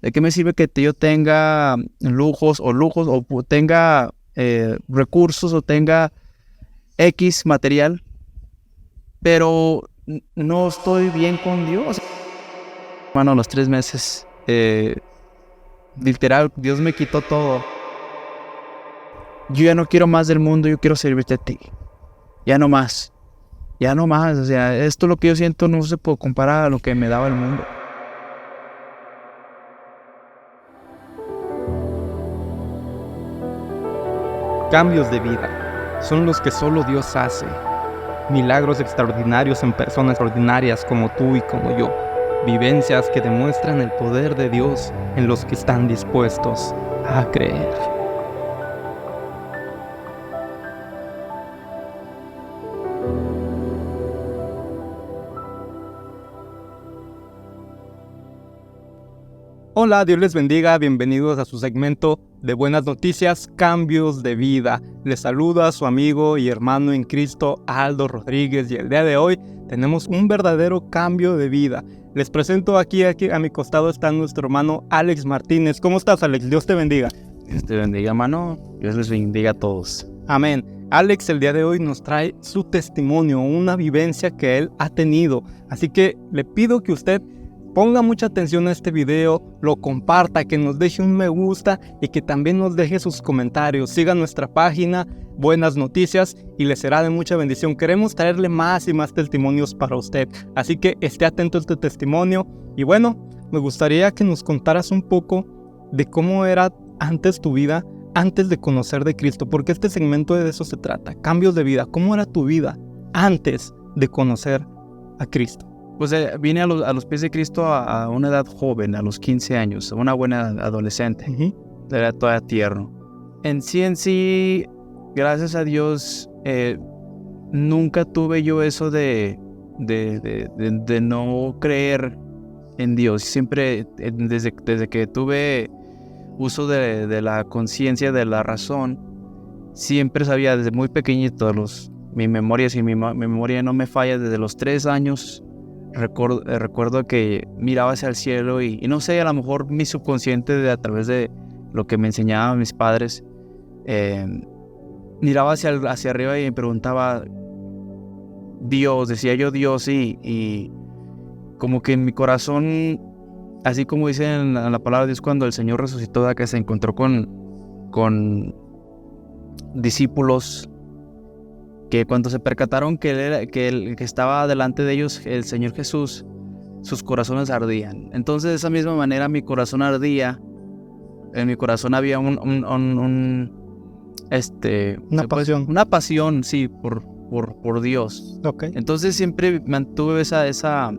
¿De qué me sirve que yo tenga lujos o tenga recursos o tenga X material, pero no estoy bien con Dios? Bueno, a los 3 meses, literal, Dios me quitó todo. Yo ya no quiero más del mundo, yo quiero servirte a ti. Ya no más. Ya no más. O sea, esto lo que yo siento no se puede comparar a lo que me daba el mundo. Cambios de vida son los que solo Dios hace. Milagros extraordinarios en personas ordinarias como tú y como yo. Vivencias que demuestran el poder de Dios en los que están dispuestos a creer. Hola, Dios les bendiga, bienvenidos a su segmento de buenas noticias, cambios de vida. Les saluda su amigo y hermano en Cristo, Aldo Rodríguez, y el día de hoy tenemos un verdadero cambio de vida. Les presento aquí a mi costado está nuestro hermano Alex Martínez. ¿Cómo estás, Alex? Dios te bendiga. Dios te bendiga, hermano. Dios les bendiga a todos. Amén. Alex el día de hoy nos trae su testimonio, una vivencia que él ha tenido. Así que le pido que usted ponga mucha atención a este video, lo comparta, que nos deje un me gusta y que también nos deje sus comentarios. Siga nuestra página, Buenas Noticias, y le será de mucha bendición. Queremos traerle más y más testimonios para usted. Así que esté atento a este testimonio. Y bueno, me gustaría que nos contaras un poco de cómo era antes tu vida, antes de conocer de Cristo, porque este segmento de eso se trata, cambios de vida. ¿Cómo era tu vida antes de conocer a Cristo? Pues vine a los pies de Cristo a una edad joven, a los 15 años, una buena adolescente. Era todavía tierno. En sí, gracias a Dios, nunca tuve yo eso de no creer en Dios. Siempre, desde que tuve uso de la conciencia, de la razón, siempre sabía desde muy pequeñito, mi memoria, si mi memoria no me falla, desde los 3 años, recuerdo que miraba hacia el cielo y no sé, a lo mejor mi subconsciente a través de lo que me enseñaban mis padres, miraba hacia arriba y me preguntaba Dios, decía yo Dios, y como que en mi corazón, así como dice en la palabra de Dios, cuando el Señor resucitó, que se encontró con discípulos, que cuando se percataron que estaba delante de ellos el Señor Jesús, sus corazones ardían. Entonces, de esa misma manera, mi corazón ardía. En mi corazón había una pasión, sí, por Dios. Okay. Entonces siempre mantuve esa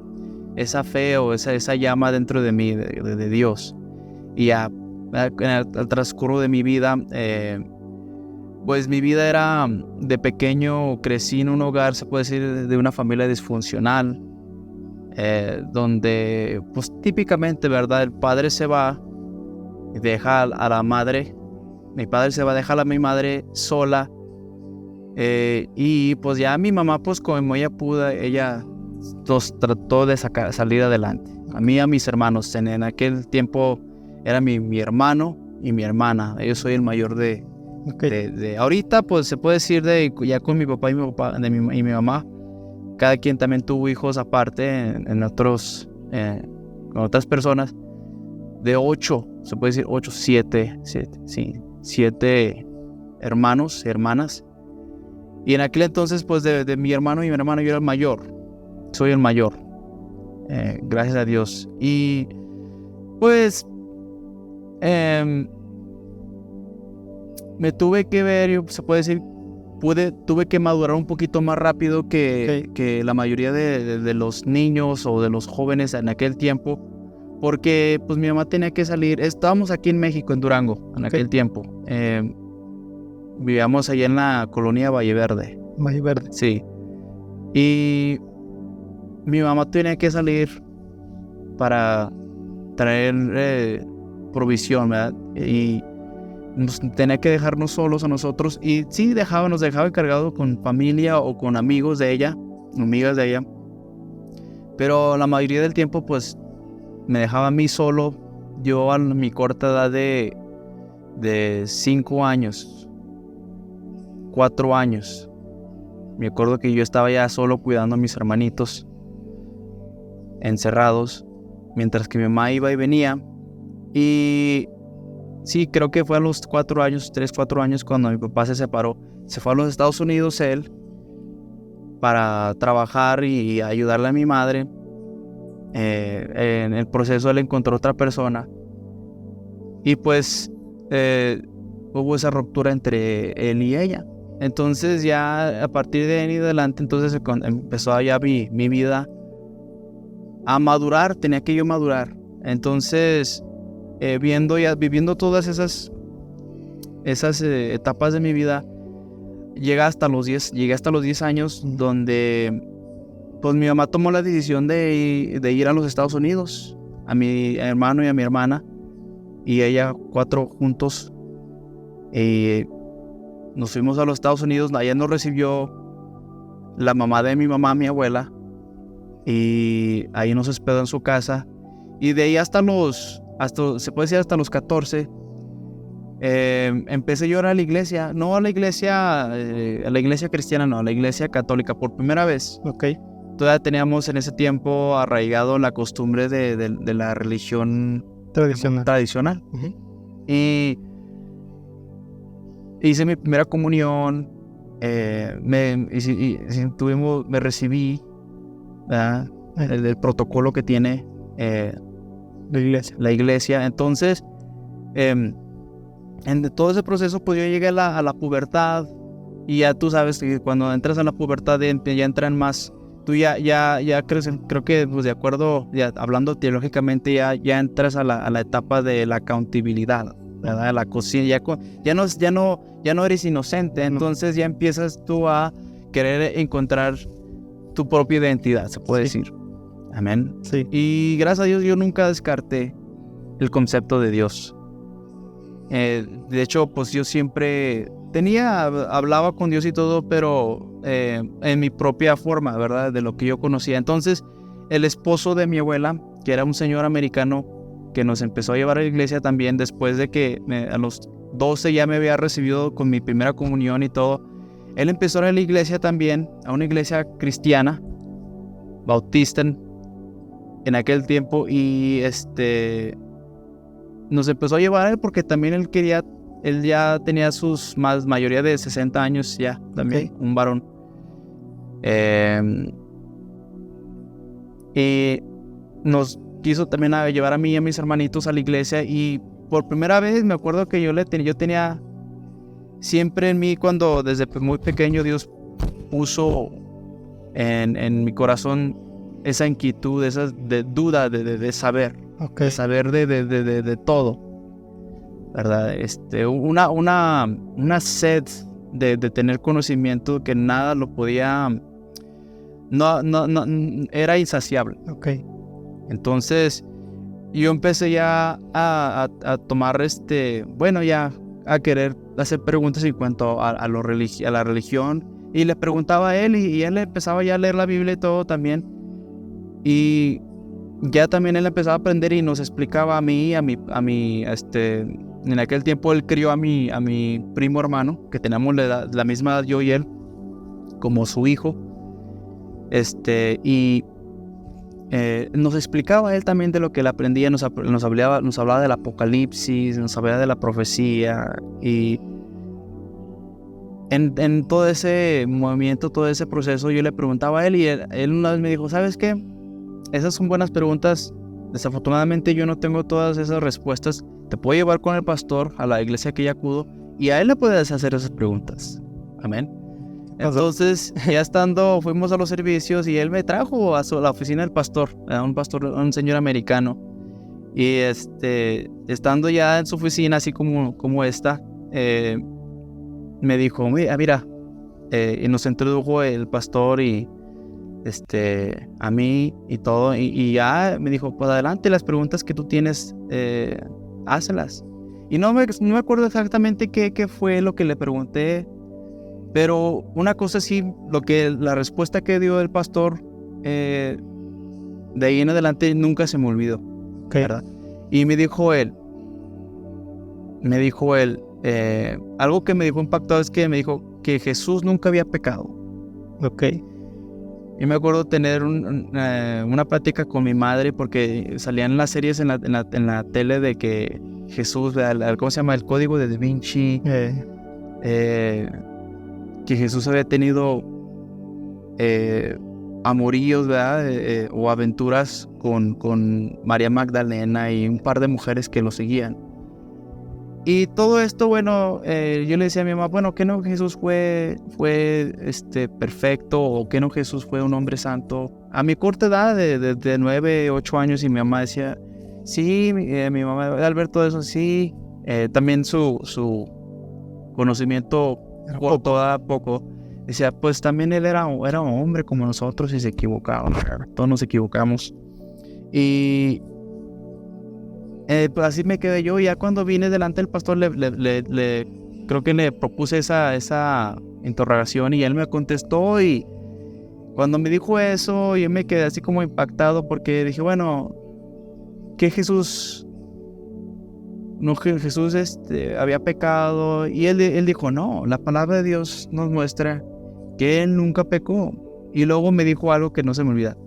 fe o esa llama dentro de mí, de Dios. Y al transcurso de mi vida, pues mi vida era, de pequeño crecí en un hogar, se puede decir, de una familia disfuncional, donde pues típicamente, ¿verdad? El padre se va y deja a la madre, mi padre se va a dejar a mi madre sola, y pues ya mi mamá, pues como ella pudo, ella los trató de salir adelante. A mí y a mis hermanos, en aquel tiempo era mi hermano y mi hermana, yo soy el mayor de ahorita, pues se puede decir ya con mi papá y mi mamá. Cada quien también tuvo hijos aparte en otros, con otras personas. De 8, se puede decir 8, 7 hermanos y hermanas. Y en aquel entonces, pues de mi hermano y mi hermana, yo era el mayor. Soy el mayor, gracias a Dios. Y pues me tuve que ver, se puede decir, tuve que madurar un poquito más rápido que la mayoría de los niños o de los jóvenes en aquel tiempo, porque pues mi mamá tenía que salir. Estábamos aquí en México, en Durango, en aquel tiempo. Vivíamos allá en la colonia Valle Verde. Valle Verde. Sí. Y mi mamá tenía que salir para traer provisión, ¿verdad? Y tenía que dejarnos solos a nosotros, y sí, nos dejaba encargado con familia o con amigos de ella, amigas de ella, pero la mayoría del tiempo pues me dejaba a mí solo yo a mi corta edad de 5 años, 4 años, me acuerdo que yo estaba ya solo cuidando a mis hermanitos, encerrados, mientras que mi mamá iba y venía. Y sí, creo que fue a los 4 años, 3, 4 años, cuando mi papá se separó. Se fue a los Estados Unidos él para trabajar y ayudarle a mi madre. En el proceso él encontró otra persona y pues hubo esa ruptura entre él y ella. Entonces ya a partir de ahí en adelante, entonces empezó ya mi vida a madurar. Tenía que yo madurar. Entonces viviendo todas esas etapas de mi vida, llegué hasta los 10 años, donde pues mi mamá tomó la decisión de ir a los Estados Unidos, a mi hermano y a mi hermana, y ella, 4 juntos. Nos fuimos a los Estados Unidos. Allá nos recibió la mamá de mi mamá, mi abuela, y ahí nos hospedó en su casa. Y de ahí se puede decir hasta los 14, empecé yo a ir a la iglesia, no a la iglesia cristiana, no, a la iglesia católica por primera vez. Okay. Todavía teníamos en ese tiempo arraigado la costumbre de la religión tradicional. Uh-huh. Y hice mi primera comunión, me recibí, ¿verdad? El protocolo que tiene la iglesia. Entonces, en todo ese proceso, pues yo llegué a la pubertad, y ya tú sabes que cuando entras a la pubertad ya entran más, tú ya crees, creo que pues de acuerdo, ya hablando teológicamente, ya entras a la etapa de la accountabilidad, ¿verdad? La cocina, ya no eres inocente, entonces ya empiezas tú a querer encontrar tu propia identidad, se puede decir. Amén. Sí. Y gracias a Dios yo nunca descarté el concepto de Dios. De hecho, pues yo siempre hablaba con Dios y todo, pero en mi propia forma, ¿verdad? De lo que yo conocía. Entonces, el esposo de mi abuela, que era un señor americano, que nos empezó a llevar a la iglesia también, después de que a los 12 ya me había recibido con mi primera comunión y todo. Él empezó a ir a la iglesia también, a una iglesia cristiana, bautista en aquel tiempo, y nos empezó a llevar a él porque también él ya tenía mayoría de 60 años ya, también, un varón. Y nos quiso también llevar a mí y a mis hermanitos a la iglesia, y por primera vez me acuerdo que yo tenía siempre en mí, cuando desde muy pequeño Dios puso en mi corazón esa inquietud, esa duda de saber, de saber de todo, ¿verdad? Una sed de tener conocimiento que nada lo podía, no era insaciable. Okay. Entonces yo empecé ya a tomar ya a querer hacer preguntas en cuanto a la religión, y le preguntaba a él, y él empezaba ya a leer la Biblia y todo también, y ya también él empezaba a aprender y nos explicaba a mí, en aquel tiempo él crió a mi primo hermano, que teníamos la misma edad yo y él, como su hijo, y nos explicaba él también de lo que él aprendía, nos hablaba del Apocalipsis, nos hablaba de la profecía, y en todo ese movimiento, todo ese proceso, yo le preguntaba a él, y él una vez me dijo, ¿sabes qué? Esas son buenas preguntas. Desafortunadamente yo no tengo todas esas respuestas. Te puedo llevar con el pastor a la iglesia que ya acudo, y a él le puedes hacer esas preguntas. Amén. Entonces, ya fuimos a los servicios, y él me trajo a la oficina del pastor, un señor americano. Y estando ya en su oficina, así como esta, me dijo, mira, y nos introdujo el pastor y a mí y todo, y ya me dijo, pues adelante, las preguntas que tú tienes, hácelas. Y no me acuerdo exactamente qué fue lo que le pregunté, pero una cosa sí, la respuesta que dio el pastor, de ahí en adelante nunca se me olvidó, ¿verdad? Y me dijo él, algo que me dejó impactado es que me dijo que Jesús nunca había pecado. Ok. Y me acuerdo tener una plática con mi madre porque salían las series en la tele de que Jesús, ¿cómo se llama? El código de Da Vinci, que Jesús había tenido amoríos, ¿verdad? O aventuras con María Magdalena y un par de mujeres que lo seguían. Y todo esto, bueno, yo le decía a mi mamá, bueno, ¿qué no Jesús fue perfecto? ¿O qué no Jesús fue un hombre santo? A mi corta edad, de 9, 8 años, y mi mamá decía, sí, mi mamá, al ver todo eso, sí. También su conocimiento por toda poco. Decía, pues también él era un hombre como nosotros y se equivocaba. Todos nos equivocamos. Y pues así me quedé yo. Ya cuando vine delante del pastor, creo que le propuse esa interrogación y él me contestó. Y cuando me dijo eso, yo me quedé así como impactado porque dije, bueno, que Jesús había pecado. Y él dijo, no, la palabra de Dios nos muestra que él nunca pecó. Y luego me dijo algo que no se me olvida.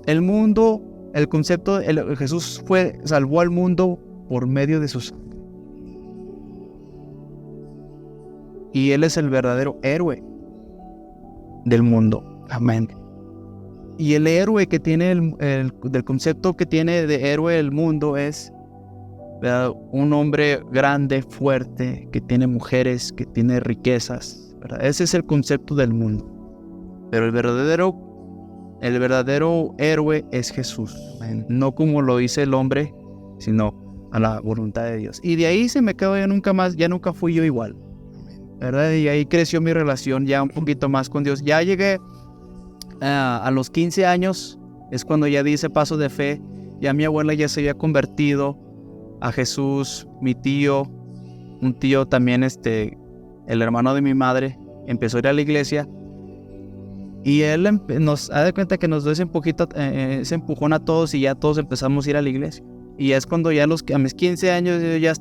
El mundo, el concepto, Jesús salvó al mundo por medio de sus... Y él es el verdadero héroe del mundo. Amén. Y el héroe que tiene, del concepto que tiene de héroe del mundo es, ¿verdad?, un hombre grande, fuerte, que tiene mujeres, que tiene riquezas, ¿verdad? Ese es el concepto del mundo. Pero el verdadero héroe es Jesús. Amén. No como lo dice el hombre, sino a la voluntad de Dios. Y de ahí se me quedó, ya nunca fui yo igual, ¿verdad? Y ahí creció mi relación ya un poquito más con Dios. Ya llegué a los 15 años, es cuando ya di ese paso de fe. Ya mi abuela ya se había convertido a Jesús. Mi tío, un tío también, el hermano de mi madre, empezó a ir a la iglesia. Y él nos da de cuenta que nos dio ese empujón a todos y ya todos empezamos a ir a la iglesia. Y es cuando ya a mis 15 años yo ya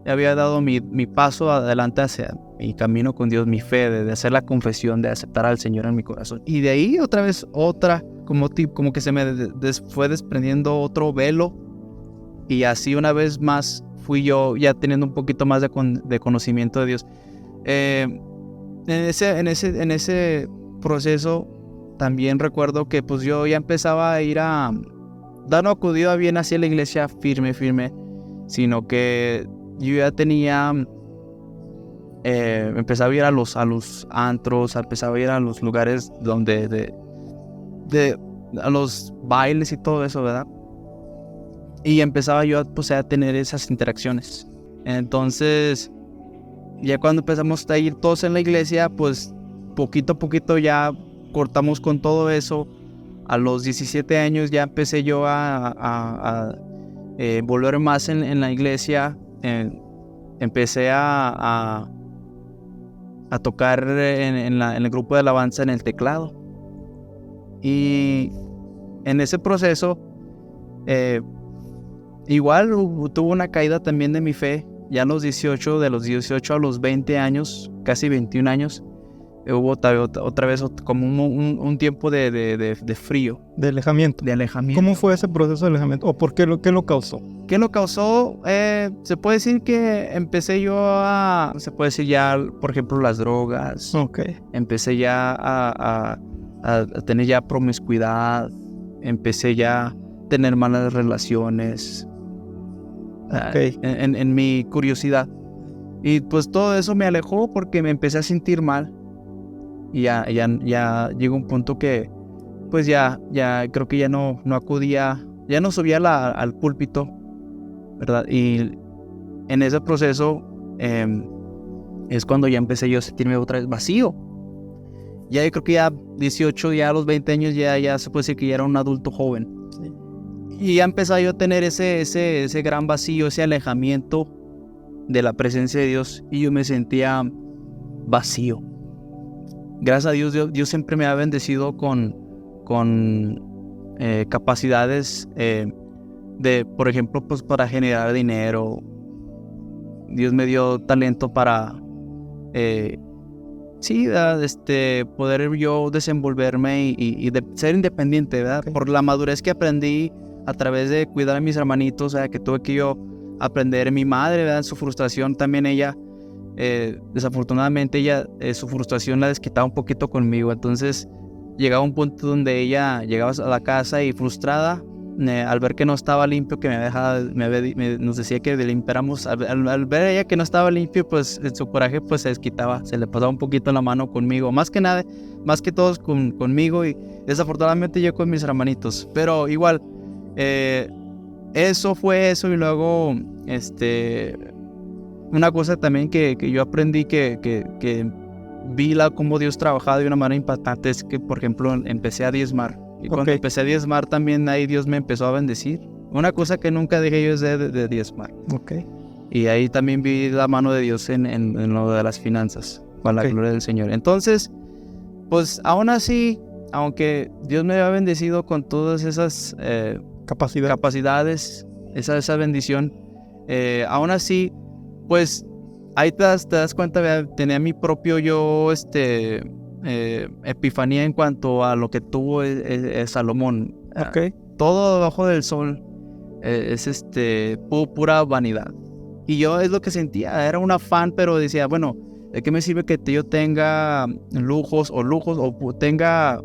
había dado mi paso adelante hacia mi camino con Dios, mi fe, de hacer la confesión, de aceptar al Señor en mi corazón. Y de ahí como que se me fue desprendiendo otro velo. Y así una vez más fui yo ya teniendo un poquito más de conocimiento de Dios. En ese proceso también recuerdo que pues yo ya empezaba a ir no acudía bien hacia la iglesia firme, sino que yo ya tenía, empezaba a ir a los antros, empezaba a ir a los lugares donde, a los bailes y todo eso, ¿verdad? Y empezaba yo pues a tener esas interacciones. Entonces, ya cuando empezamos a ir todos en la iglesia, pues poquito a poquito ya cortamos con todo eso. A los 17 años ya empecé yo a volver más en la iglesia. Empecé a tocar en el grupo de alabanza en el teclado. Y en ese proceso igual tuvo una caída también de mi fe. Ya a los 18, de los 18 a los 20 años, casi 21 años, hubo otra vez como un tiempo de frío. De alejamiento. ¿Cómo fue ese proceso de alejamiento? ¿O por qué qué lo causó? ¿Qué lo causó? Se puede decir que empecé yo por ejemplo, las drogas. Okay. Empecé ya a tener ya promiscuidad. Empecé ya a tener malas relaciones. Okay. En mi curiosidad. Y pues todo eso me alejó porque me empecé a sentir mal. Y ya llegó un punto que pues ya creo que ya no acudía, ya no subía al púlpito, ¿verdad? Y en ese proceso es cuando ya empecé yo a sentirme otra vez vacío. Ya yo creo que ya 18, ya a los 20 años ya se puede decir que ya era un adulto joven. Sí. Y ya empecé yo a tener ese gran vacío, ese alejamiento de la presencia de Dios, y yo me sentía vacío. Gracias a Dios, Dios siempre me ha bendecido con capacidades por ejemplo, pues para generar dinero. Dios me dio talento para, sí, poder yo desenvolverme y de ser independiente, ¿verdad? Okay. Por la madurez que aprendí a través de cuidar a mis hermanitos, o sea, que tuve que yo aprender. Mi madre, ¿verdad? Su frustración también ella, desafortunadamente ella, su frustración la desquitaba un poquito conmigo. Entonces llegaba un punto donde ella llegaba a la casa y frustrada, al ver que no estaba limpio, que nos decía que limpiáramos. Al ver ella que no estaba limpio, pues en su coraje pues se desquitaba, se le pasaba un poquito la mano conmigo, más que todos conmigo, y desafortunadamente yo con mis hermanitos. Pero igual, eso fue eso. Y luego una cosa también que yo aprendí, que vi cómo Dios trabajaba de una manera impactante, es que, por ejemplo, empecé a diezmar. Y cuando empecé a diezmar también ahí Dios me empezó a bendecir. Una cosa que nunca dejé yo es de diezmar. Y ahí también vi la mano de Dios en lo de las finanzas, con la gloria del Señor. Entonces, pues aún así, aunque Dios me había bendecido con todas esas capacidades, esa bendición, aún así, pues ahí te das cuenta, tenía mi propio yo, epifanía en cuanto a lo que tuvo Salomón. Todo debajo del sol es pura vanidad. Y yo es lo que sentía, era un afán, pero decía, bueno, ¿de qué me sirve que yo tenga lujos, o tenga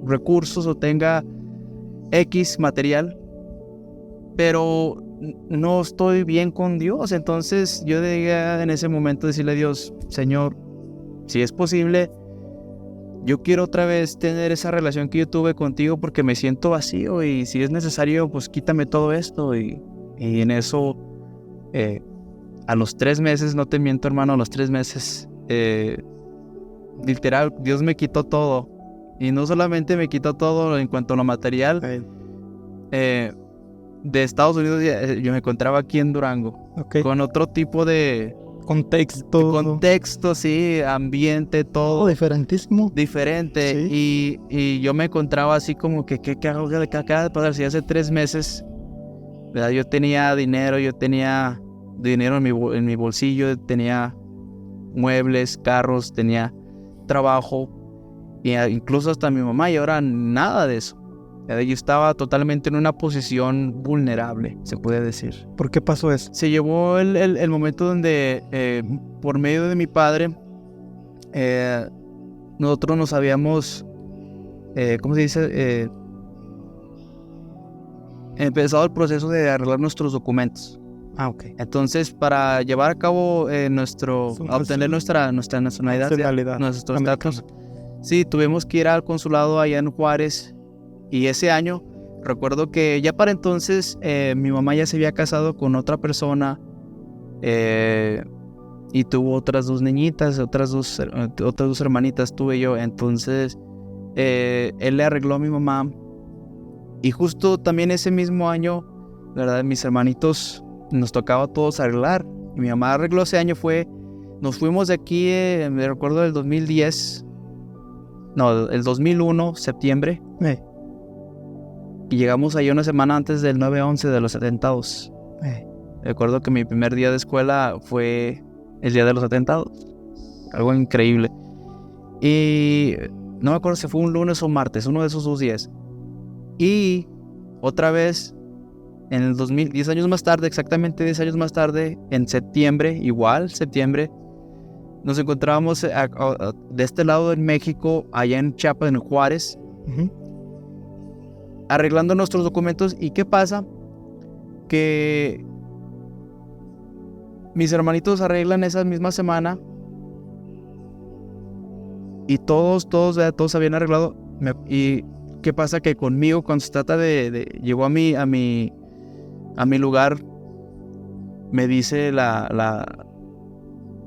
recursos, o tenga X material, pero no estoy bien con Dios? Entonces yo llegué en ese momento a decirle a Dios, Señor, si es posible, yo quiero otra vez tener esa relación que yo tuve contigo, porque me siento vacío, y si es necesario, pues quítame todo esto. Y en eso, a los 3 meses, no te miento, hermano, a los 3 meses, literal, Dios me quitó todo. Y no solamente me quitó todo en cuanto a lo material, de Estados Unidos, yo me encontraba aquí en Durango, con otro tipo de contexto, sí, ambiente, todo diferentísimo. Diferente, sí. Y yo me encontraba así como que ¿qué hago? ¿Qué acaba de pasar? Si hace 3 meses, ¿verdad? Yo tenía dinero en mi bolsillo, tenía muebles, carros, tenía trabajo, y incluso hasta mi mamá, y ahora nada de eso. Yo estaba totalmente en una posición vulnerable, se puede decir. ¿Por qué pasó eso? Se llevó el momento donde, por medio de mi padre, nosotros nos habíamos, ¿cómo se dice? Empezado el proceso de arreglar nuestros documentos. Entonces, para llevar a cabo obtener nuestra nacionalidad, nuestros estatus, sí, tuvimos que ir al consulado allá en Juárez. Y ese año, recuerdo que ya para entonces, mi mamá ya se había casado con otra persona, y tuvo otras 2 niñitas, otras dos hermanitas tuve yo. Entonces, él le arregló a mi mamá. Y justo también ese mismo año, ¿verdad? Mis hermanitos, nos tocaba a todos arreglar. Y mi mamá arregló ese año, nos fuimos de aquí, me recuerdo del 2010, no, el 2001, septiembre. Y llegamos ahí una semana antes del 9/11 de los atentados. Recuerdo que mi primer día de escuela fue el día de los atentados. Algo increíble. Y no me acuerdo si fue un lunes o martes, uno de esos 2 días. Y otra vez, en el 2000, 10 años más tarde, exactamente 10 años más tarde, en septiembre, nos encontrábamos de este lado en México, allá en Chiapas, en Juárez, arreglando nuestros documentos. ¿Y qué pasa? Que mis hermanitos arreglan esa misma semana, y todos habían arreglado. Y qué pasa que conmigo, cuando se trata llegó a mi lugar, me dice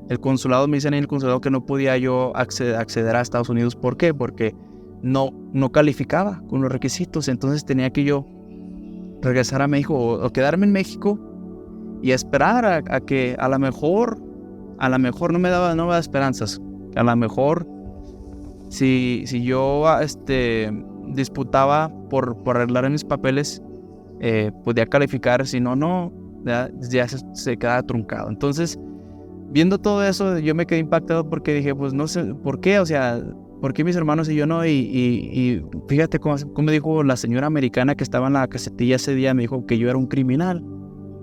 el consulado, me dicen en el consulado que no podía yo acceder a Estados Unidos. ¿Por qué? Porque no calificaba con los requisitos. Entonces tenía que yo regresar a México, o quedarme en México y esperar a que a lo mejor no me daba esperanzas. A lo mejor si yo disputaba por arreglar mis papeles, podía calificar, si no, no, ya se quedaba truncado. Entonces, viendo todo eso, yo me quedé impactado porque dije, pues no sé, ¿por qué? O sea, ¿por qué mis hermanos y yo no? Y fíjate cómo me dijo la señora americana que estaba en la casetilla ese día, me dijo que yo era un criminal.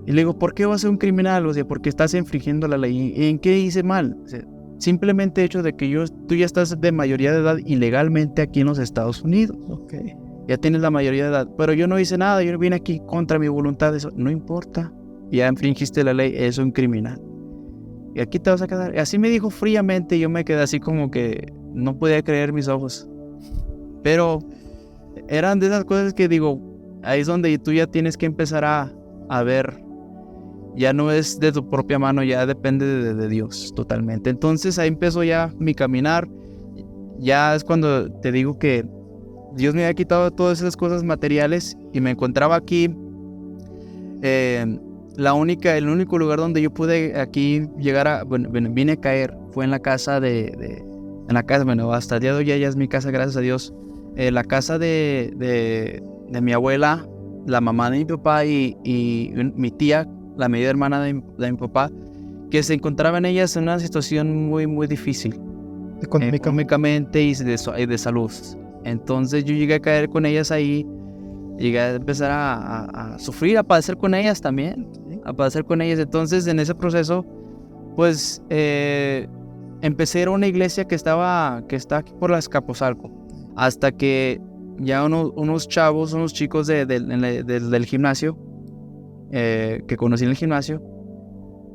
Y le digo, ¿por qué vas a ser un criminal? O sea, porque estás infringiendo la ley. ¿Y en qué hice mal? O sea, simplemente el hecho de que tú ya estás de mayoría de edad ilegalmente aquí en los Estados Unidos. Okay. Ya tienes la mayoría de edad. Pero yo no hice nada, yo vine aquí contra mi voluntad. Eso no importa. Ya infringiste la ley, es un criminal. Y aquí te vas a quedar. Así me dijo fríamente, yo me quedé así como que no podía creer mis ojos. Pero eran de esas cosas que digo, ahí es donde tú ya tienes que empezar a ver. Ya no es de tu propia mano, ya depende de Dios totalmente. Entonces ahí empezó ya mi caminar. Ya es cuando te digo que Dios me había quitado todas esas cosas materiales y me encontraba aquí. El único lugar donde yo pude aquí llegar vine a caer fue en la casa bueno, hasta el día de hoy ya es mi casa, gracias a Dios. La casa de mi abuela, la mamá de mi papá y mi tía, la media hermana de mi papá, que se encontraban ellas en una situación muy, muy difícil. Económicamente y de salud. Entonces yo llegué a caer con ellas ahí, llegué a empezar a sufrir, a padecer con ellas también, a padecer con ellas. Entonces en ese proceso, pues empecé a ir a una iglesia que está aquí por la Escaposalco, hasta que ya unos chicos del gimnasio, que conocí en el gimnasio,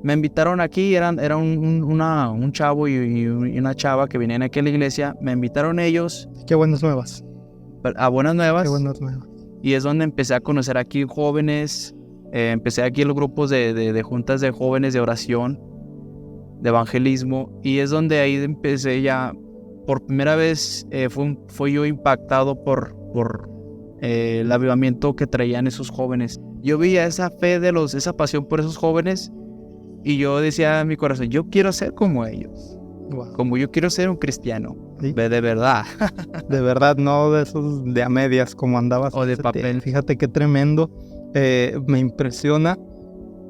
me invitaron aquí. Era un chavo y una chava que venían aquí a la iglesia. Me invitaron ellos. Qué buenas nuevas. A Buenas Nuevas. Qué buenas nuevas. Y es donde empecé a conocer aquí jóvenes. Empecé aquí en los grupos de juntas de jóvenes de oración, de evangelismo. Y es donde ahí empecé ya, por primera vez, fui yo impactado por el avivamiento que traían esos jóvenes. Yo veía esa fe esa pasión por esos jóvenes, y yo decía en mi corazón, yo quiero ser como ellos. Wow. Como yo quiero ser un cristiano. ¿Sí? De verdad. De verdad, no de esos de a medias como andabas. O de papel. Fíjate qué tremendo. Me impresiona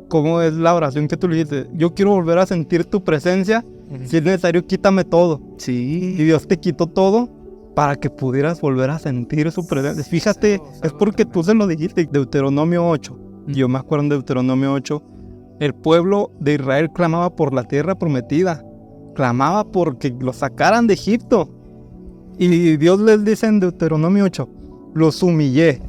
cómo es la oración que tú le dices. Yo quiero volver a sentir tu presencia. Si es necesario, quítame todo. Sí. Y Dios te quitó todo para que pudieras volver a sentir su presencia. Fíjate, es porque tú se lo dijiste. Deuteronomio 8. Yo me acuerdo en Deuteronomio 8. El pueblo de Israel clamaba por la tierra prometida. Clamaba porque lo sacaran de Egipto. Y Dios les dice en Deuteronomio 8, los humillé.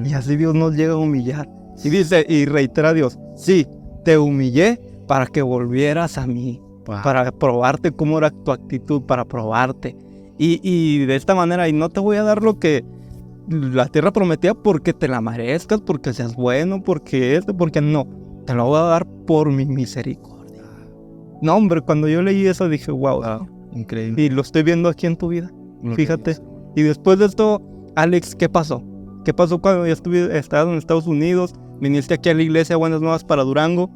Y así Dios nos llega a humillar. Y dice, y reitera Dios, sí, te humillé para que volvieras a mí. Wow. Para probarte cómo era tu actitud, para probarte. Y de esta manera, y no te voy a dar la tierra prometida porque te la merezcas, porque seas bueno, porque no. Te lo voy a dar por mi misericordia. No, hombre, cuando yo leí eso dije, wow, increíble. Y lo estoy viendo aquí en tu vida. Fíjate. Y después de esto, Alex, ¿qué pasó? ¿Qué pasó cuando ya estabas en Estados Unidos? Viniste aquí a la iglesia Buenas Nuevas para Durango.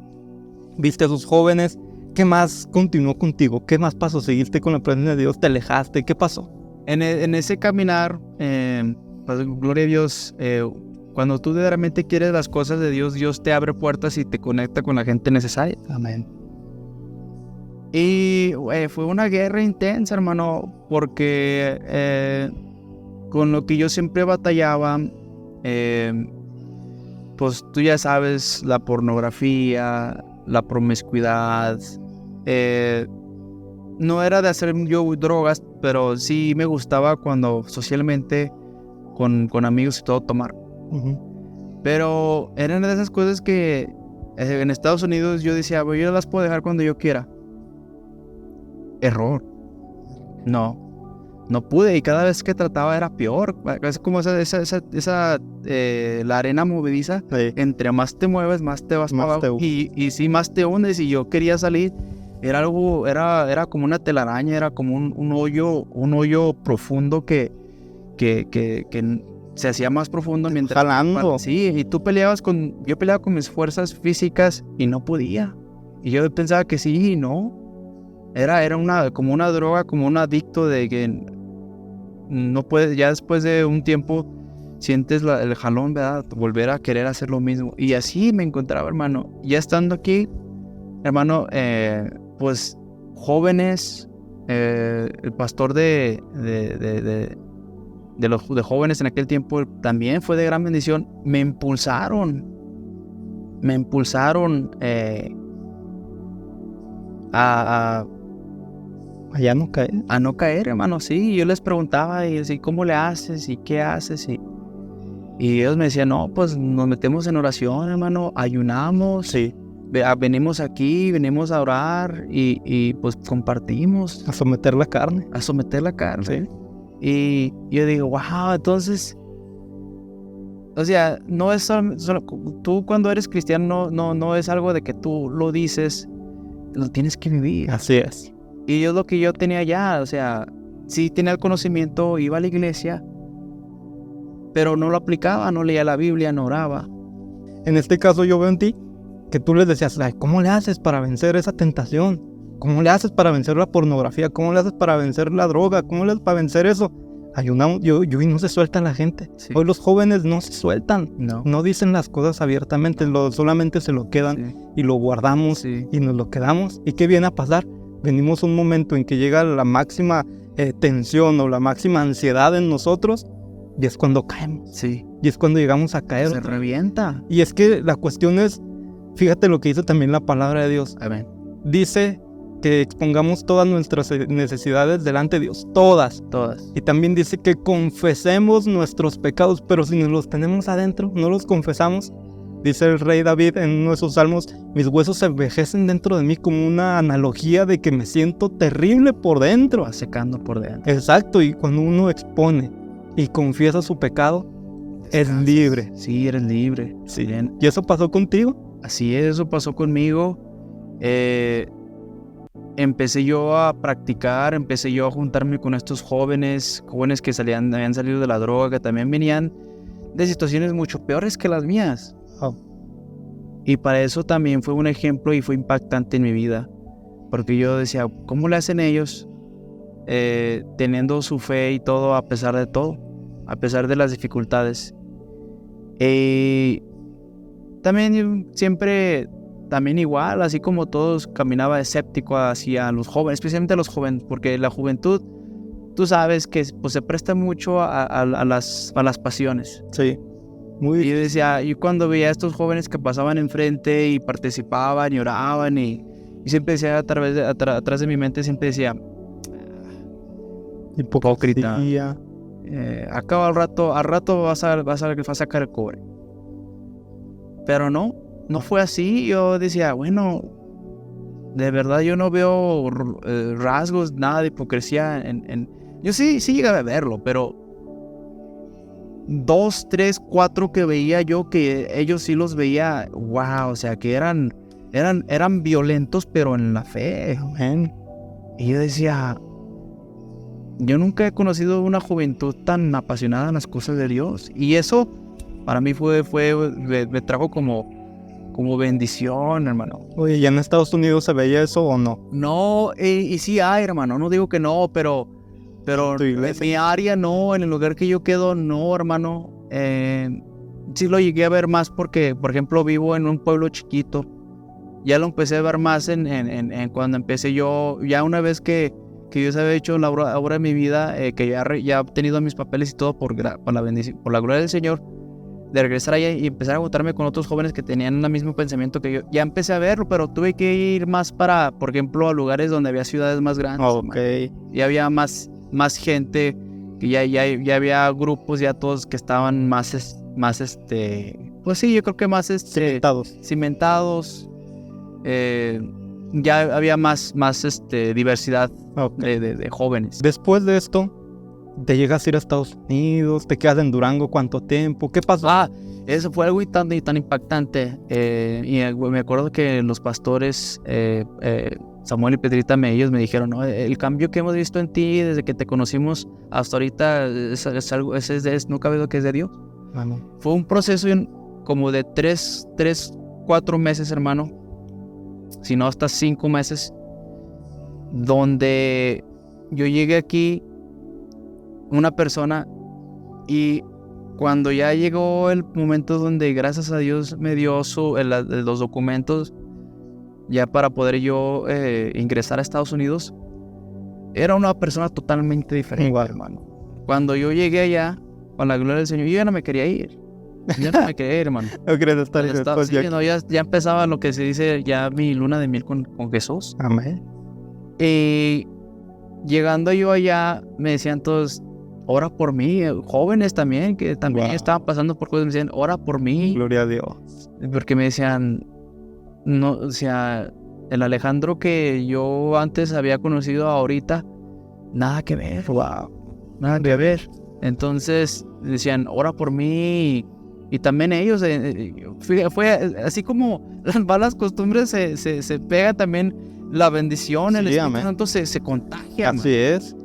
Viste a sus jóvenes. ¿Qué más continuó contigo? ¿Qué más pasó? ¿Seguiste con la presencia de Dios? ¿Te alejaste? ¿Qué pasó? En ese caminar, pues, gloria a Dios, cuando tú realmente quieres las cosas de Dios, Dios te abre puertas y te conecta con la gente necesaria. Amén. Y fue una guerra intensa, hermano, porque con lo que yo siempre batallaba, pues tú ya sabes, la pornografía, la promiscuidad. No era de hacer yo drogas, pero sí me gustaba cuando socialmente, con amigos y todo, tomar. Pero eran de esas cosas que en Estados Unidos yo decía, yo las puedo dejar cuando yo quiera. Error. No pude, y cada vez que trataba era peor. Es como la arena movediza. Sí. Entre más te mueves, más te vas para abajo. Y sí, más te hundes. Y yo quería salir. Era como una telaraña, era como un hoyo profundo que se hacía más profundo mientras jalando. Sí, y yo peleaba con mis fuerzas físicas y no podía. Y yo pensaba que sí y no. Era como una droga, como un adicto de que no puedes, ya después de un tiempo, sientes el jalón, ¿verdad? Volver a querer hacer lo mismo. Y así me encontraba, hermano. Ya estando aquí, hermano, pues jóvenes, el pastor de jóvenes en aquel tiempo también fue de gran bendición. Me impulsaron a Allá no cae. a no caer, hermano. Sí, yo les preguntaba, y así, ¿cómo le haces? ¿Y qué haces? Y ellos me decían, no, pues nos metemos en oración, hermano, ayunamos, Sí. Venimos aquí, venimos a orar y pues compartimos, A someter la carne. a someter la carne. Sí. Y yo digo, wow, entonces, o sea, no es solo tú cuando eres cristiano, no es algo de que tú lo dices, lo tienes que vivir. Así es. Y es lo que yo tenía ya, o sea, sí tenía el conocimiento, iba a la iglesia, pero no lo aplicaba, no leía la Biblia, no oraba. En este caso yo veo en ti que tú les decías, ay, ¿cómo le haces para vencer esa tentación? ¿Cómo le haces para vencer la pornografía? ¿Cómo le haces para vencer la droga? ¿Cómo le haces para vencer eso? Ayunamos, y hoy no se suelta la gente. Sí. Hoy los jóvenes no se sueltan. No. No dicen las cosas abiertamente, solamente se lo quedan Sí. y lo guardamos Sí. y nos lo quedamos. ¿Y qué viene a pasar? Venimos a un momento en que llega la máxima tensión o la máxima ansiedad en nosotros y es cuando caemos. Sí. Y es cuando llegamos a caer. Se revienta. Y es que la cuestión es, fíjate lo que dice también la palabra de Dios. Amén. Dice que expongamos todas nuestras necesidades delante de Dios, todas. Todas. Y también dice que confesemos nuestros pecados, pero si nos los tenemos adentro, no los confesamos. Dice el rey David en uno de sus salmos, mis huesos se envejecen dentro de mí, como una analogía de que me siento terrible por dentro. Va secando por dentro. Exacto, y cuando uno expone y confiesa su pecado, es libre. Sí, eres libre. Sí. Bien. ¿Y eso pasó contigo? Así es, eso pasó conmigo. Empecé yo a practicar, empecé yo a juntarme con estos jóvenes que habían salido de la droga, que también venían de situaciones mucho peores que las mías. Oh. Y para eso también fue un ejemplo y fue impactante en mi vida. Porque yo decía, ¿cómo le hacen ellos teniendo su fe y todo a pesar de todo? A pesar de las dificultades. También yo siempre, también igual, así como todos, caminaba escéptico hacia los jóvenes, especialmente a los jóvenes, porque la juventud, tú sabes que pues, se presta mucho a las pasiones. Sí. Y yo decía, yo cuando veía a estos jóvenes que pasaban enfrente y participaban y oraban y siempre decía atrás de mi mente, siempre decía, hipócrita. Acaba al rato vas a sacar el cobre. Pero no fue así. Yo decía, bueno, de verdad yo no veo rasgos, nada de hipocresía yo sí llegaba a verlo, pero 2, 3, 4 que veía yo, que ellos sí los veía, wow, o sea, que eran violentos, pero en la fe. Amén. Y yo decía, yo nunca he conocido una juventud tan apasionada en las cosas de Dios. Y eso para mí me trajo como bendición, hermano. Oye, ¿ya en Estados Unidos se veía eso o no? No, y sí hay, hermano, no digo que no, pero en mi área no, en el lugar que yo quedo no, hermano. Sí lo llegué a ver más porque, por ejemplo, vivo en un pueblo chiquito. Ya lo empecé a ver más en cuando empecé yo, ya una vez que yo se había hecho la obra de mi vida, que ya he obtenido mis papeles y todo por la bendición, por la gloria del Señor, de regresar allá y empezar a juntarme con otros jóvenes que tenían el mismo pensamiento que yo. Ya empecé a verlo, pero tuve que ir más por ejemplo, a lugares donde había ciudades más grandes. Ok. Y había más gente, que ya había grupos ya todos que estaban más pues sí, yo creo que más cimentados. Ya había más diversidad de jóvenes. Después de esto, ¿te llegas a ir a Estados Unidos? ¿Te quedas en Durango? ¿Cuánto tiempo? ¿Qué pasó? Eso fue algo tan impactante. Y me acuerdo que los pastores Samuel y Pedrita ellos me dijeron, no, el cambio que hemos visto en ti desde que te conocimos hasta ahorita es algo, nunca veo que es de Dios. Amén. Fue un proceso como de 3, 4 meses, hermano, si no hasta 5 meses, donde yo llegué aquí, una persona, y cuando ya llegó el momento donde gracias a Dios me dio los documentos ya para poder yo ingresar a Estados Unidos, era una persona totalmente diferente, Igual. hermano. Cuando yo llegué allá, con la gloria del Señor, yo ya no me quería ir. Yo no me quería ir, hermano. No querías estar después Sí, de aquí. no, ya empezaba lo que se dice ya mi luna de miel con Jesús. Amén. Y llegando yo allá, me decían todos, ora por mí. Jóvenes también, que también Wow. estaban pasando por cosas, me decían, ora por mí. Gloria a Dios. Porque me decían, no, o sea, el Alejandro que yo antes había conocido ahorita, nada que ver. Wow. Nada que ver. Entonces decían, ora por mí. Y también ellos, fue así como las malas costumbres, se pega también la bendición, el Sí, Espíritu amén. Santo se contagia. Así es.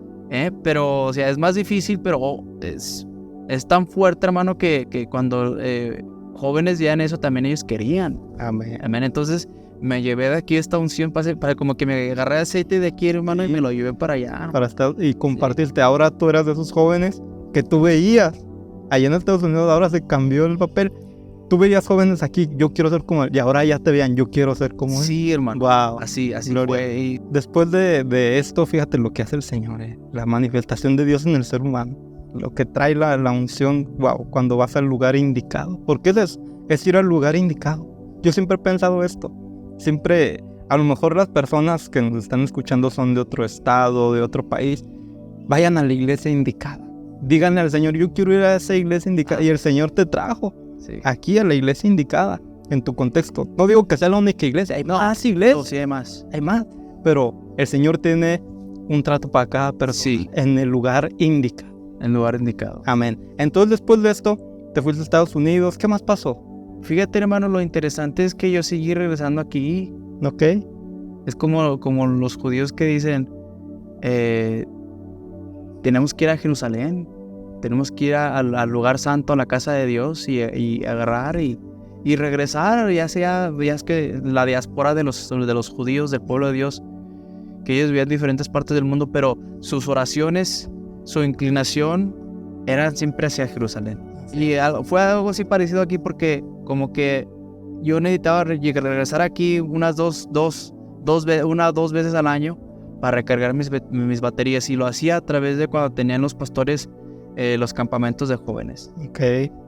Pero, o sea, es más difícil, pero es tan fuerte, hermano, que cuando jóvenes llegan eso, también ellos querían. Amén. Amén. Entonces me llevé de aquí esta unción para como que me agarré aceite de aquí, hermano, Sí. y me lo llevé para allá. Para estar y compartirte. Ahora tú eras de esos jóvenes que tú veías. Allá en Estados Unidos ahora se cambió el papel. Tú veías jóvenes aquí, yo quiero ser como él. Y ahora ya te vean, yo quiero ser como él. Sí, hermano. Wow. Así Gloria. fue. Y Después de esto, fíjate lo que hace el Señor, la manifestación de Dios en el ser humano, lo que trae la unción, wow, cuando vas al lugar indicado. Porque es ir al lugar indicado. Yo siempre he pensado esto. Siempre, a lo mejor las personas que nos están escuchando son de otro estado, de otro país. Vayan a la iglesia indicada. Díganle al Señor, yo quiero ir a esa iglesia indicada. Y el Señor te trajo sí. aquí a la iglesia indicada, en tu contexto. No digo que sea la única iglesia, hay más iglesias. Sí, hay más. Hay más, pero el Señor tiene un trato para cada persona Sí. en el lugar indicado. En lugar indicado. Amén. Entonces, después de esto, te fuiste a Estados Unidos. ¿Qué más pasó? Fíjate, hermano, lo interesante es que yo seguí regresando aquí. ¿Ok? Es como los judíos que dicen, tenemos que ir a Jerusalén, tenemos que ir al lugar santo, a la casa de Dios y agarrar y regresar, ya es que la diáspora de los judíos, del pueblo de Dios, que ellos vivían en diferentes partes del mundo, pero sus oraciones, su inclinación eran siempre hacia Jerusalén. Y fue algo así parecido aquí porque como que yo necesitaba regresar aquí unas dos veces al año para recargar mis baterías, y lo hacía a través de cuando tenían los pastores los campamentos de jóvenes, Ok.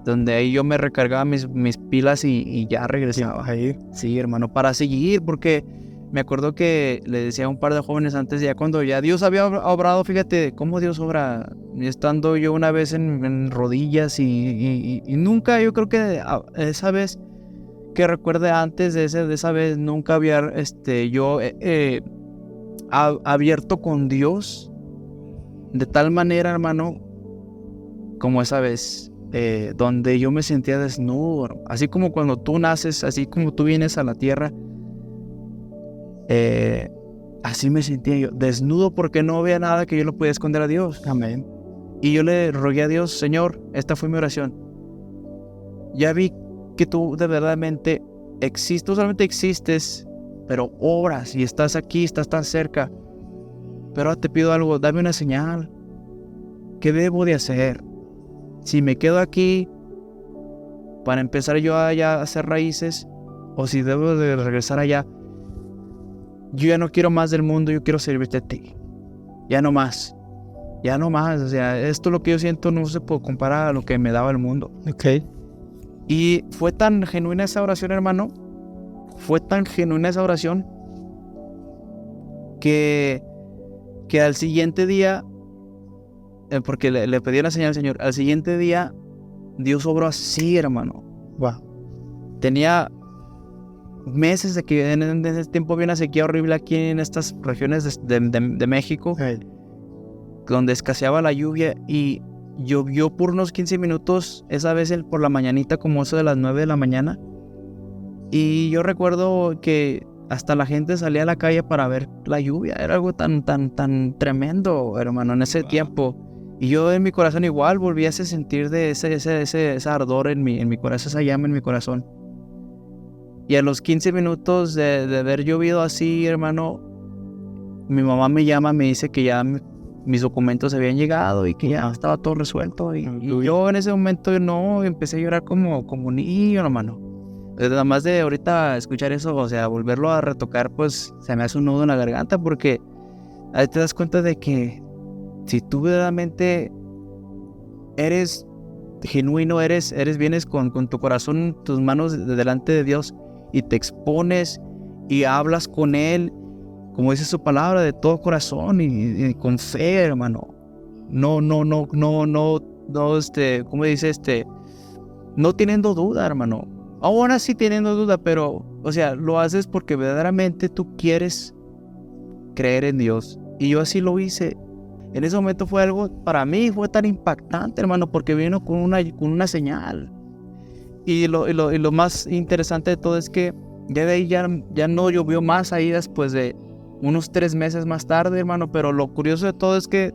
donde ahí yo me recargaba mis pilas y ya regresaba. Ahí. Sí, hermano, para seguir, porque me acuerdo que le decía a un par de jóvenes antes, ya cuando ya Dios había obrado, fíjate cómo Dios obra, estando yo una vez en rodillas y nunca, yo creo que esa vez que recuerde antes de esa vez, nunca había yo abierto con Dios de tal manera, hermano, como esa vez, donde yo me sentía desnudo, así como cuando tú naces, así como tú vienes a la tierra, así me sentía yo, desnudo, porque no había nada que yo lo pudiera esconder a Dios. Amén. Y yo le rogué a Dios, Señor, esta fue mi oración. Ya vi que tú de verdadmente existes, tú solamente existes, pero obras y estás aquí, estás tan cerca. Pero ahora te pido algo, dame una señal. ¿Qué debo de hacer? Si me quedo aquí para empezar yo allá a hacer raíces, o si debo de regresar allá. Yo ya no quiero más del mundo, yo quiero servirte a ti. Ya no más. O sea, esto lo que yo siento no se puede comparar a lo que me daba el mundo. Ok. Y fue tan genuina esa oración, hermano. Fue tan genuina esa oración que al siguiente día, porque le pedí una señal al Señor, al siguiente día Dios obró así, hermano. Wow. Tenía meses de que en ese tiempo había una sequía horrible aquí en estas regiones de México, donde escaseaba la lluvia, y llovió por unos 15 minutos, esa vez por la mañanita, como eso de las 9 de la mañana. Y yo recuerdo que hasta la gente salía a la calle para ver la lluvia. Era algo tan tremendo, hermano, en ese tiempo. Y yo en mi corazón igual volví a sentir de ese ardor en mi corazón, esa llama en mi corazón. Y a los 15 minutos de haber llovido así, hermano, mi mamá me llama, me dice que ya mis documentos habían llegado y que ya estaba todo resuelto. Y yo en ese momento no, empecé a llorar como niño, hermano. Nada más de ahorita escuchar eso, o sea, volverlo a retocar, pues se me hace un nudo en la garganta, porque ahí te das cuenta de que si tú verdaderamente eres genuino, vienes con tu corazón, tus manos delante de Dios y te expones y hablas con Él, como dice su palabra, de todo corazón y con fe, hermano. No, ¿cómo dice? No teniendo duda, hermano. Ahora sí teniendo duda, pero, o sea, lo haces porque verdaderamente tú quieres creer en Dios. Y yo así lo hice. En ese momento fue algo, para mí fue tan impactante, hermano, porque vino con una señal. Y lo más interesante de todo es que ya de ahí ya no llovió más ahí después de unos 3 meses más tarde, hermano. Pero lo curioso de todo es que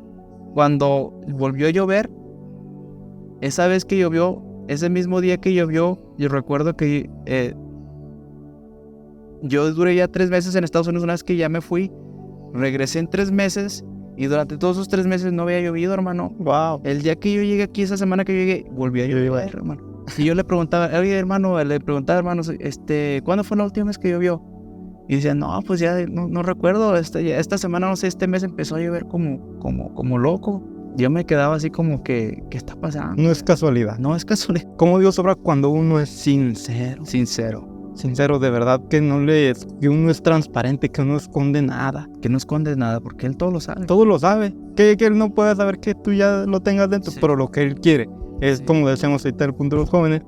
cuando volvió a llover, esa vez que llovió, ese mismo día que llovió, yo recuerdo que yo duré ya 3 meses en Estados Unidos. Una vez que ya me fui, regresé en 3 meses y durante todos esos 3 meses no había llovido, hermano. Wow. El día que yo llegué aquí, esa semana que yo llegué, volvió a llover, hermano. Y yo le preguntaba, oye, hermano, ¿cuándo fue la última vez que llovió? Y decían, no, pues ya no recuerdo, esta semana, no sé, este mes empezó a llover como loco. Yo me quedaba así como que, ¿qué está pasando? No es casualidad. No es casualidad. ¿Cómo Dios obra cuando uno es sincero? Sincero, de verdad, que uno es transparente, que no esconde nada. Que no esconde nada, porque Él todo lo sabe. Todo lo sabe. Que Él no puede saber que tú ya lo tengas dentro, sí. Pero lo que Él quiere es, como decíamos ahorita el punto de los jóvenes,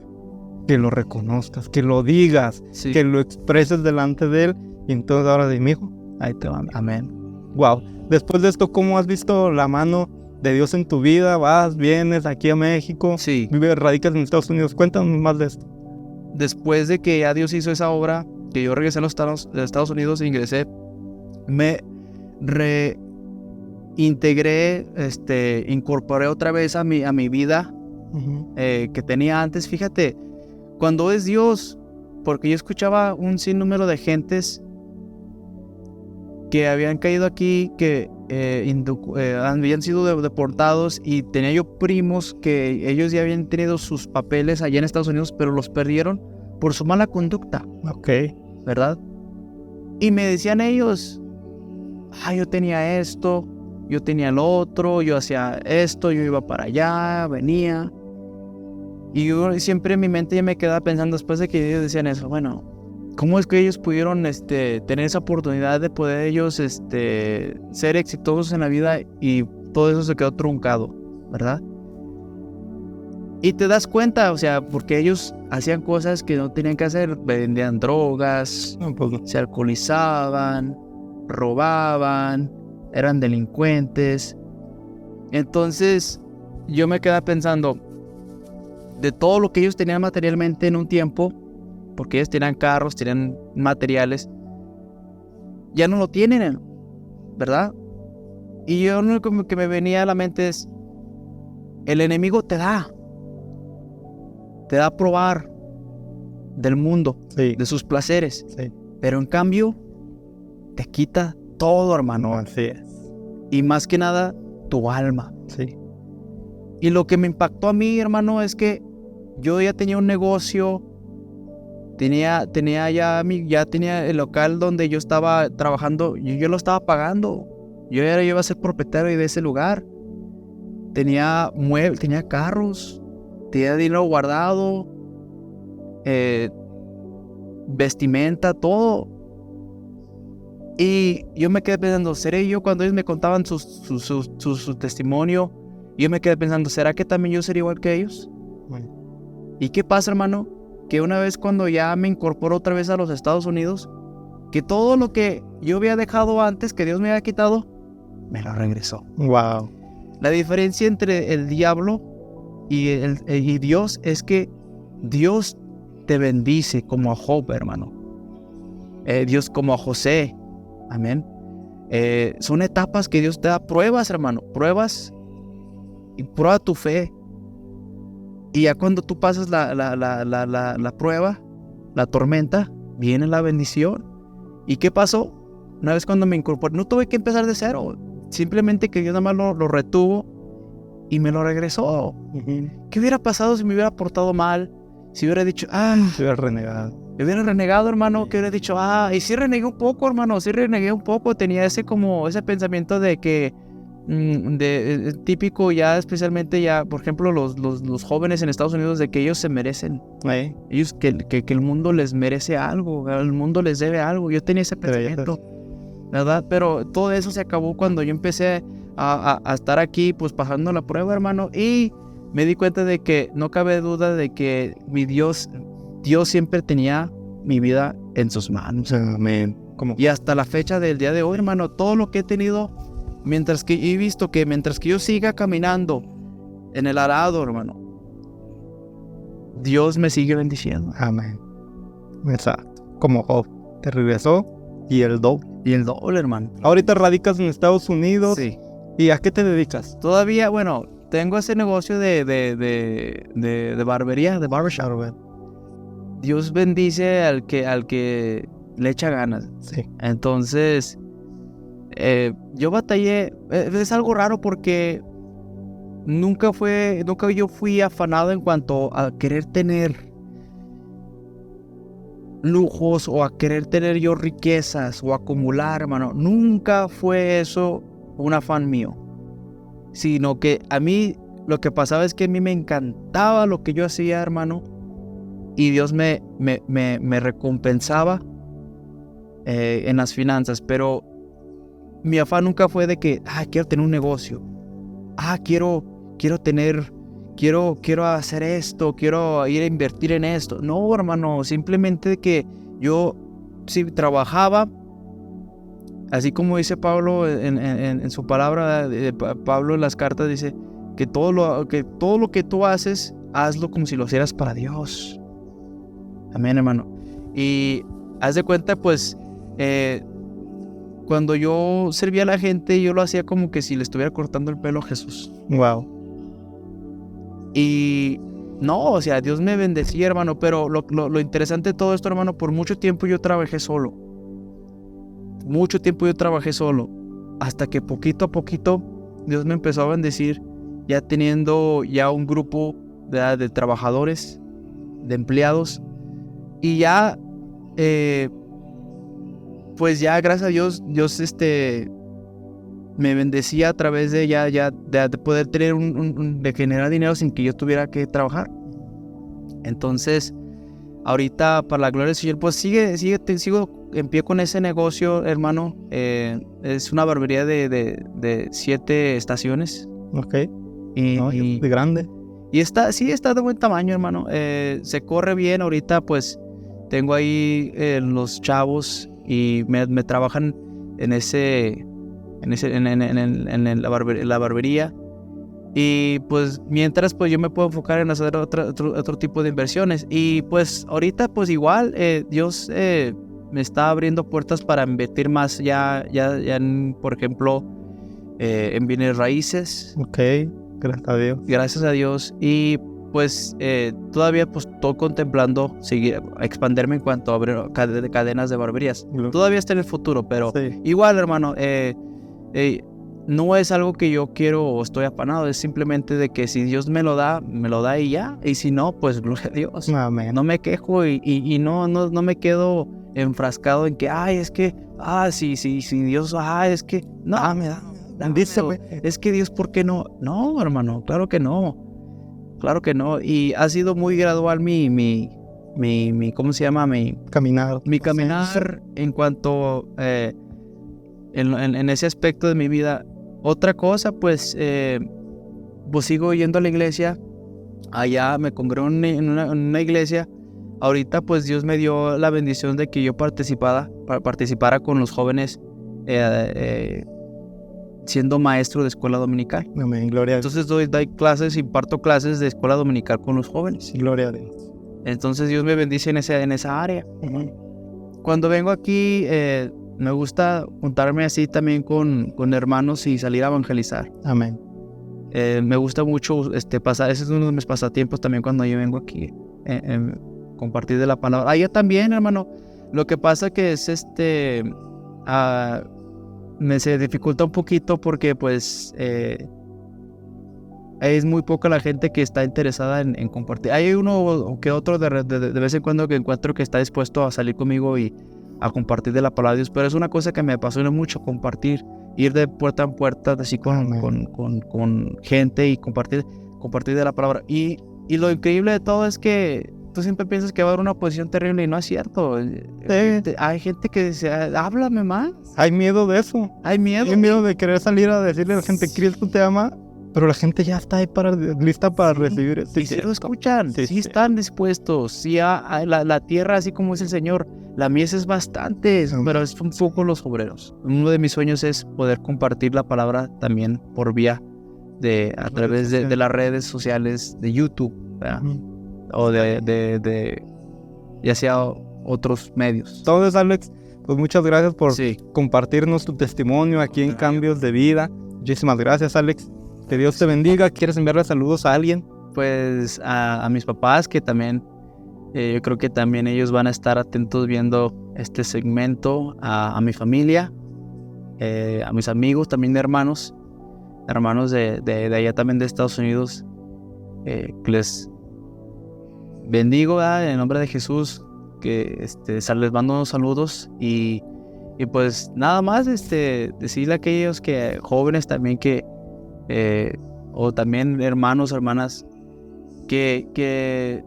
que lo reconozcas, que lo digas, sí. Que lo expreses delante de Él. Y entonces ahora de mi hijo, ahí te va. Amén. Wow. Después de esto, ¿cómo has visto la mano de Dios en tu vida? Vas, vienes aquí a México, sí. Radicas en Estados Unidos. Cuéntanos más de esto. Después de que ya Dios hizo esa obra, que yo regresé a los Estados Unidos e ingresé, me reintegré, incorporé otra vez a mi vida que tenía antes. Fíjate, cuando es Dios, porque yo escuchaba un sinnúmero de gentes que habían caído aquí, que habían sido deportados, y tenía yo primos que ellos ya habían tenido sus papeles allá en Estados Unidos, pero los perdieron por su mala conducta. Ok. ¿Verdad? Y me decían ellos, yo tenía esto, yo tenía lo otro, yo hacía esto, yo iba para allá, venía. Y yo siempre en mi mente ya me quedaba pensando, después de que ellos decían eso, bueno, ¿cómo es que ellos pudieron tener esa oportunidad de poder ellos ser exitosos en la vida y todo eso se quedó truncado, ¿verdad? Y te das cuenta, o sea, porque ellos hacían cosas que no tenían que hacer, vendían drogas, se alcoholizaban, robaban, eran delincuentes. Entonces yo me quedaba pensando, de todo lo que ellos tenían materialmente en un tiempo, porque ellos tenían carros, tenían materiales, ya no lo tienen, ¿verdad? Y yo lo único que me venía a la mente es, el enemigo te da a probar del mundo, sí. De sus placeres, sí. Pero en cambio te quita todo, hermano. Así es. Y más que nada, tu alma. Sí. Y lo que me impactó a mí, hermano, es que yo ya tenía un negocio, ya tenía el local donde yo estaba trabajando, yo lo estaba pagando. Yo iba a ser propietario de ese lugar. Tenía muebles, tenía carros, tenía dinero guardado, vestimenta, todo. Y yo me quedé pensando, ¿seré yo? Cuando ellos me contaban su testimonio, yo me quedé pensando, ¿será que también yo sería igual que ellos? Bueno. ¿Y qué pasa, hermano? Que una vez cuando ya me incorporó otra vez a los Estados Unidos, que todo lo que yo había dejado antes, que Dios me había quitado, me lo regresó. Wow. La diferencia entre el diablo y Dios es que Dios te bendice como a Job, hermano. Dios como a José. Amén. Son etapas que Dios te da, pruebas, hermano. Pruebas y prueba tu fe. Y ya cuando tú pasas la prueba, la tormenta, viene la bendición. ¿Y qué pasó? Una vez cuando me incorporé, no tuve que empezar de cero. simplemente que Dios nada más lo retuvo y me lo regresó. ¿Qué hubiera pasado si me hubiera portado mal? Si hubiera dicho, Se hubiera renegado. me hubiera renegado, hermano, que hubiera dicho, y sí renegué un poco, hermano, sí renegué un poco. Tenía ese pensamiento de que, típico ya, especialmente ya, por ejemplo, los jóvenes en Estados Unidos, de que ellos se merecen. Ellos, que el mundo les merece algo, el mundo les debe algo. Yo tenía ese pensamiento, ¿verdad? Pero todo eso se acabó cuando yo empecé a estar aquí, pues pasando la prueba, hermano, y me di cuenta de que no cabe duda de que mi Dios siempre tenía mi vida en sus manos. Amén. Y hasta la fecha del día de hoy, hermano, todo lo que he tenido, mientras que yo siga caminando en el arado, hermano, Dios me sigue bendiciendo. Amén. Exacto. Como Job, te regresó y el doble. Y el doble, hermano. Ahorita radicas en Estados Unidos. Sí. ¿Y a qué te dedicas? Todavía, bueno, tengo ese negocio de barbería, de barbershop. Dios bendice al que le echa ganas. Sí. Entonces, yo batallé. Es algo raro porque nunca yo fui afanado en cuanto a querer tener lujos o a querer tener yo riquezas o acumular, hermano. Nunca fue eso un afán mío, sino que a mí lo que pasaba es que a mí me encantaba lo que yo hacía, hermano, y Dios me recompensaba en las finanzas. Pero mi afán nunca fue de que quiero tener un negocio, quiero hacer esto, quiero ir a invertir en esto. No, hermano, simplemente que yo sí trabajaba. Así como dice Pablo en su palabra, Pablo en las cartas dice que todo lo que tú haces, hazlo como si lo hicieras para Dios. Amén, hermano. Y haz de cuenta, pues, cuando yo servía a la gente, yo lo hacía como que si le estuviera cortando el pelo a Jesús. Wow. Y no, o sea, Dios me bendecía, hermano, pero lo interesante de todo esto, hermano, por mucho tiempo yo trabajé solo. Hasta que poquito a poquito Dios me empezó a bendecir, ya teniendo ya un grupo de trabajadores, de empleados, y ya, pues ya gracias a Dios, me bendecía a través de de poder tener de generar dinero sin que yo tuviera que trabajar. Entonces, ahorita, para la gloria del Señor, pues sigo en pie con ese negocio, hermano. Es una barbería de 7 estaciones. Ok. Y de grande. Y está de buen tamaño, hermano. Se corre bien. Ahorita, pues, tengo ahí los chavos y me trabajan en la barbería. Y pues mientras, pues yo me puedo enfocar en hacer otro tipo de inversiones. Y pues ahorita, pues igual, Dios me está abriendo puertas para invertir más ya en, por ejemplo, en bienes raíces. Ok, gracias a Dios. Gracias a Dios. Y pues todavía pues estoy contemplando seguir, expandirme en cuanto a abrir cadenas de barberías. Todavía está en el futuro, pero sí. Igual, hermano, no es algo que yo quiero o estoy afanado, es simplemente de que si Dios me lo da y ya, y si no, pues gloria a Dios. Amén. No me quejo y no me quedo enfrascado en que, es que, si Dios, es que, no, me da, es que Dios, ¿por qué no? No, hermano, claro que no, y ha sido muy gradual mi ¿cómo se llama? Mi caminar en cuanto, en ese aspecto de mi vida. Otra cosa, pues sigo yendo a la iglesia. Allá me congrego en una iglesia. Ahorita, pues Dios me dio la bendición de que yo participara con los jóvenes siendo maestro de escuela dominical. Amén, gloria a Dios. Entonces imparto clases de escuela dominical con los jóvenes. Gloria a Dios. Entonces Dios me bendice en esa área. Uh-huh. Cuando vengo aquí, me gusta juntarme así también con hermanos y salir a evangelizar. Amén. Me gusta mucho pasar, ese es uno de mis pasatiempos también cuando yo vengo aquí, compartir de la palabra. Allá también, hermano. Lo que pasa que es me se dificulta un poquito porque pues es muy poca la gente que está interesada en compartir. Hay uno que otro de vez en cuando que encuentro que está dispuesto a salir conmigo y a compartir de la palabra de Dios, pero es una cosa que me apasiona mucho, compartir, ir de puerta en puerta así con gente y compartir de la palabra. Y lo increíble de todo es que tú siempre piensas que va a haber una oposición terrible y no es cierto. Hay gente que dice, háblame más. Hay miedo de eso. Hay miedo. Hay miedo de querer salir a decirle a la gente, Cristo te ama, pero la gente ya está ahí lista para recibir esto. Y si lo escuchan, sí están dispuestos. Sí, la tierra, así como es el Señor, la mies es bastante, pero es un poco los obreros. Uno de mis sueños es poder compartir la palabra también por vía a través de las redes sociales, de YouTube, o de ya sea otros medios. Entonces, Alex, pues muchas gracias por compartirnos tu testimonio aquí en Cambios de Vida. Muchísimas gracias, Alex. Que Dios te bendiga. ¿Quieres enviarle saludos a alguien? Pues a mis papás, que también yo creo que también ellos van a estar atentos viendo este segmento, a mi familia, a mis amigos, también hermanos de allá también de Estados Unidos, que les bendigo en el nombre de Jesús, que les mando unos saludos y pues nada más decirle a aquellos que jóvenes también que o también hermanos, hermanas, que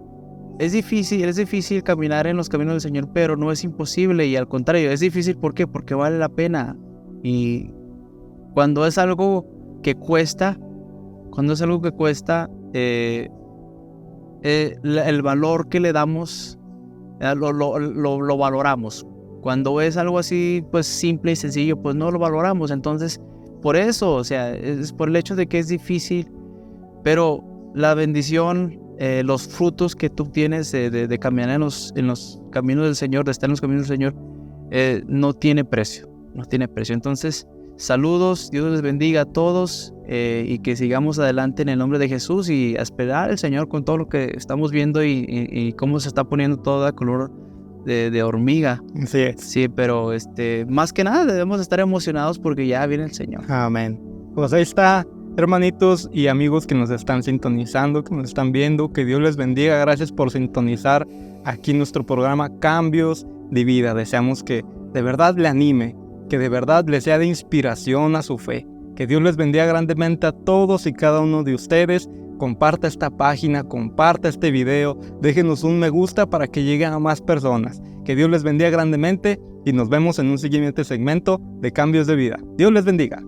es difícil caminar en los caminos del Señor, pero no es imposible, y al contrario, es difícil. ¿Por qué? Porque vale la pena. Y cuando es algo que cuesta, el valor que le damos, lo valoramos. Cuando es algo así, pues simple y sencillo, pues no lo valoramos. Entonces, por eso, o sea, es por el hecho de que es difícil, pero la bendición, los frutos que tú tienes de caminar en los caminos del Señor, de estar en los caminos del Señor, no tiene precio. Entonces, saludos, Dios les bendiga a todos, y que sigamos adelante en el nombre de Jesús y a esperar al Señor con todo lo que estamos viendo y cómo se está poniendo todo a color de hormiga. Sí, pero más que nada debemos estar emocionados porque ya viene el Señor. Amén. Pues ahí está, hermanitos y amigos que nos están sintonizando, que nos están viendo, que Dios les bendiga. Gracias por sintonizar aquí nuestro programa Cambios de Vida. Deseamos que de verdad le anime, que de verdad le sea de inspiración a su fe. Que Dios les bendiga grandemente a todos y cada uno de ustedes. Comparta esta página, comparta este video, déjenos un me gusta para que lleguen a más personas. Que Dios les bendiga grandemente y nos vemos en un siguiente segmento de Cambios de Vida. Dios les bendiga.